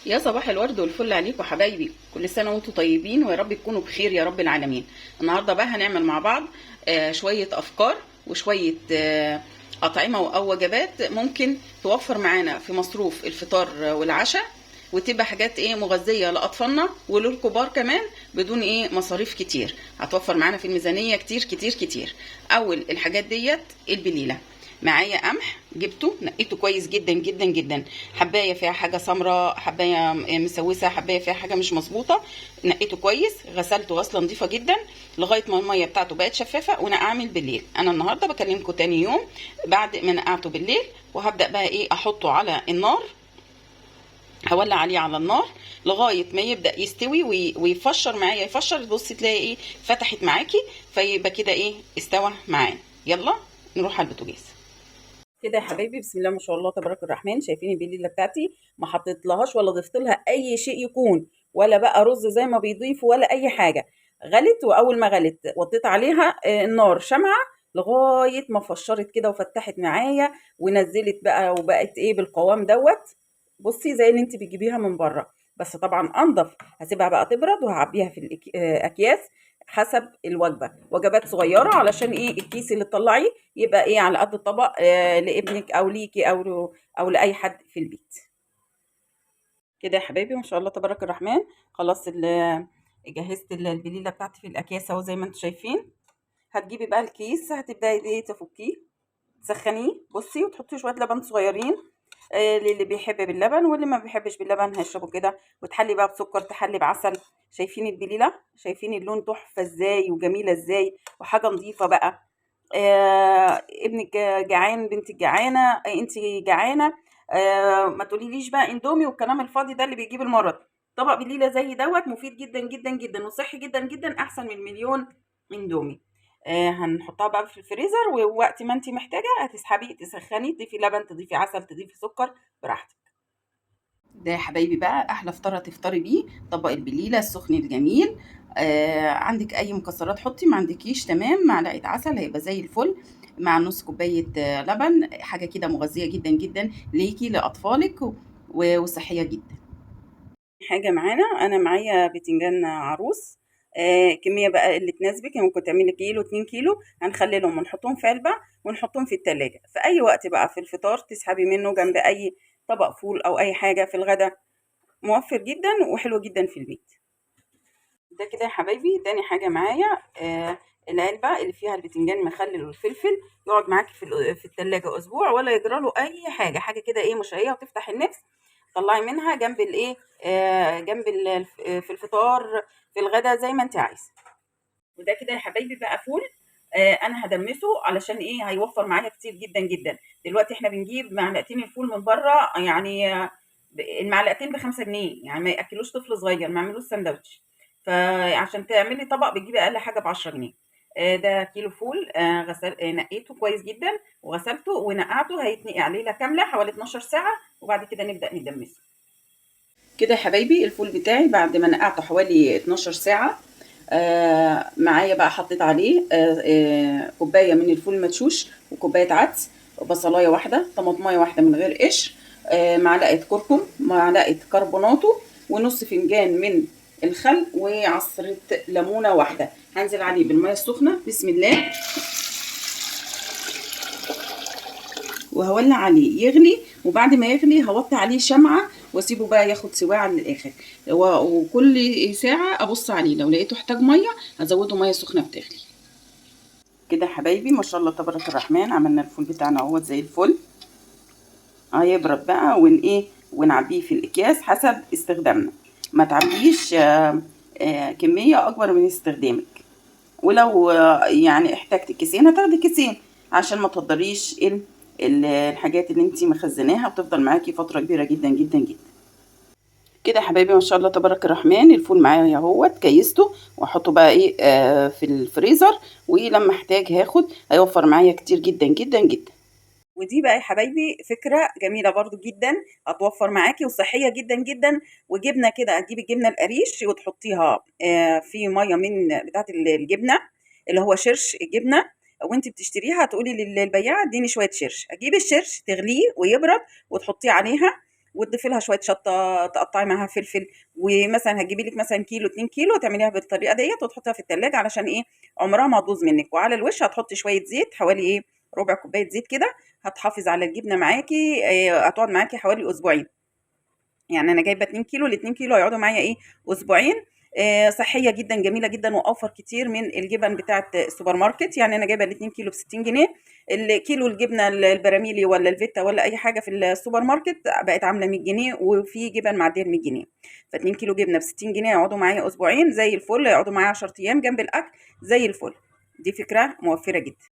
يا صباح الورد والفل عليكم حبايبي، كل سنة وانتم طيبين ويا رب تكونوا بخير يا رب العالمين. النهاردة بقى هنعمل مع بعض شوية أفكار وشوية أطعمة أو وجبات ممكن توفر معانا في مصروف الفطار والعشاء، وتبقى حاجات مغذية لأطفالنا وللكبار كمان بدون مصاريف كتير. هتوفر معانا في الميزانية كتير كتير كتير. أول الحاجات ديت البليلة. معايا قمح جبته نقيته كويس جدا جدا جدا، حبايه فيها حاجه سمراء، حبايه مسوسه، حبايه فيها حاجه مش مظبوطه. نقيته كويس، غسلته غسله نظيفه جدا لغايه ما الميه بتاعته بقت شفافه ونقعمل بالليل. انا النهارده بكلمكم تاني يوم بعد ما نقعته بالليل، وهبدا بقى احطه على النار. هولع عليه على النار لغايه ما يبدا يستوي ويفشر معايا. يفشر بصي تلاقي فتحت معاكي، فيبقى كده استوى معانا. يلا نروح على البوتاجاز كده يا حبايبي. بسم الله ما شاء الله تبارك الرحمن. شايفين البليله بتاعتي ما حطيت لهاش ولا ضفت لها اي شيء يكون، ولا بقى رز زي ما بيضيفوا ولا اي حاجه. غلت، واول ما غلت وطيت عليها النار شمعه لغايه ما فشرت كده وفتحت معايا ونزلت بقى وبقت بالقوام دوت. بصي زي اللي انت بتجيبيها من بره، بس طبعا انضف. هسيبها بقى تبرد وهعبيها في الاكياس حسب الوجبه، وجبات صغيره علشان الكيس اللي تطلعيه يبقى على قد الطبق لابنك او ليكي او لاي حد في البيت. كده يا حبايبي ما شاء الله تبارك الرحمن. خلاص جهزت البليله بتاعتي في الاكياس اهو زي ما انتم شايفين. هتجيبي بقى الكيس، هتبداي تفكيه، تسخنيه بصي، وتحطي شويه لبن صغيرين للي بيحب باللبن، واللي ما بيحبش باللبن هيشربه كده، وتحلي بقى بسكر، تحلي بعسل. شايفين البليله؟ شايفين اللون تحفه ازاي وجميله ازاي وحاجه نظيفه بقى. ابنك جعان، بنتك جعانه، انت جعانه. ما تقوليليش بقى اندومي والكلام الفاضي ده اللي بيجيب المرض. طبق بليله زي دوت مفيد جدا جدا جدا وصحي جدا جدا، احسن من مليون اندومي. هنحطها بقى في الفريزر، ووقت ما انت محتاجه هتسحبي تسخني، تضيفي لبن، تضيفي عسل، تضيفي سكر براحتك. ده يا حبايبي بقى احلى فطار تفطري بيه، طبق البليله السخن الجميل. عندك اي مكسرات حطي، ما عندكيش تمام، معلقه عسل هيبقى زي الفل، مع نص كوبايه لبن. حاجه كده مغذيه جدا جدا ليكي لاطفالك وصحيه جدا. حاجه معانا، انا معايا بتنجان عروس. كميه بقى اللي تناسبك، يعني ممكن تعملي كيلو 2 كيلو. هنخليهم ونحطهم في علبه ونحطهم في التلاجة، في اي وقت بقى في الفطار تسحبي منه جنب اي طبق فول او اي حاجه في الغدا. موفر جدا وحلو جدا في البيت. ده كده يا حبايبي تاني حاجه معايا. العلبه اللي فيها البتنجان المخلل والفلفل، يقعد معاكي في التلاجة اسبوع ولا يجرى له اي حاجه. حاجه كده مشهيه وتفتح النفس. طلعي منها جنب جنب في الفطار، في الغدا، زي ما انت عايزه. وده كده يا حبايبي بقى فول. انا هدمسه علشان هيوفر معايا كتير جدا جدا. دلوقتي احنا بنجيب معلقتين الفول من بره، يعني المعلقتين ب5 جنيه، يعني ما ياكلوش طفل صغير، ما يعملوش سندوتش. فعشان تعملي طبق بتجيبي اقل حاجه ب10 جنيه. ده كيلو فول. غسل نقيته كويس جدا وغسلته ونقعته، هيتنقي عليه كامله حوالي 12 ساعه، وبعد كده نبدا ندمسه. كده يا حبايبي الفول بتاعي بعد ما نقعته حوالي 12 ساعة. معايا بقى حطيت عليه كوباية من الفول مدشوش، وكوباية عدس، وبصلاية واحدة، طماطماية واحدة من غير قشر، معلقة كركم، معلقة كربوناتو، ونص فنجان من الخل، وعصرة ليمونة واحدة. هنزل عليه بالمية السخنة بسم الله، وهولع عليه يغلي. وبعد ما يغلي هوطي عليه شمعة واسيبه بقى ياخد سواعة للاخر. وكل ساعة ابص عليه، لو لقيته احتاج مية هزوده مية سخنة بتغلي. كده يا حبايبي ما شاء الله تبارك الرحمن، عملنا الفول بتاعنا اهوت زي الفل. هيبرد بقى ونعبيه في الاكياس حسب استخدامنا. ما تعبيش كمية اكبر من استخدامك. ولو يعني احتاجتي كيسين هتاخدي كيسين، عشان ما تهدريش الحاجات اللي انتي مخزناها، وتفضل معاكي فترة كبيرة جدا جدا جدا. كده يا حبايبي ما شاء الله تبارك الرحمن، الفول معايا اهوت كيسته، واحطه بقى في الفريزر، ولما احتاج هاخد، هيوفر معايا كتير جدا جدا جدا. ودي بقى يا حبايبي فكرة جميلة برضو جدا، هتوفر معاكي وصحية جدا جدا. وجبنة كده، هتجيبي الجبنة القريش وتحطيها في مية من بتاعة الجبنة، اللي هو شرش الجبنة. وانت بتشتريها تقولي للبياع اديني شوية شرش، اجيب الشرش تغليه ويبرد وتحطيه عليها. وتضيفي لها شويه شطه، تقطعي معاها فلفل، ومثلا هتجيبي لك مثلا كيلو 2 كيلو تعمليها بالطريقه ديت وتحطيها في التلاجة علشان ايه عمرها ما تبوظ منك. وعلى الوش هتحطي شويه زيت، حوالي ايه ربع كوبايه زيت كده، هتحافظ على الجبنه معاكي، هتقعد معاكي حوالي اسبوعين. يعني انا جايبه 2 كيلو، ال 2 كيلو هيقعدوا معايا ايه اسبوعين. صحيه جدا، جميله جدا، واوفر كتير من الجبن بتاعه السوبر ماركت. يعني انا جايبه ال 2 كيلو ب 60 جنيه. الكيلو الجبنه البراميلي ولا الفيتا ولا اي حاجه في السوبر ماركت بقت عامله 100 جنيه، وفي جبن معديه ال 100 جنيه. ف 2 كيلو جبنه ب 60 جنيه يقعدوا معايا اسبوعين زي الفل، يقعدوا معايا 10 ايام جنب الاكل زي الفل. دي فكره موفره جدا.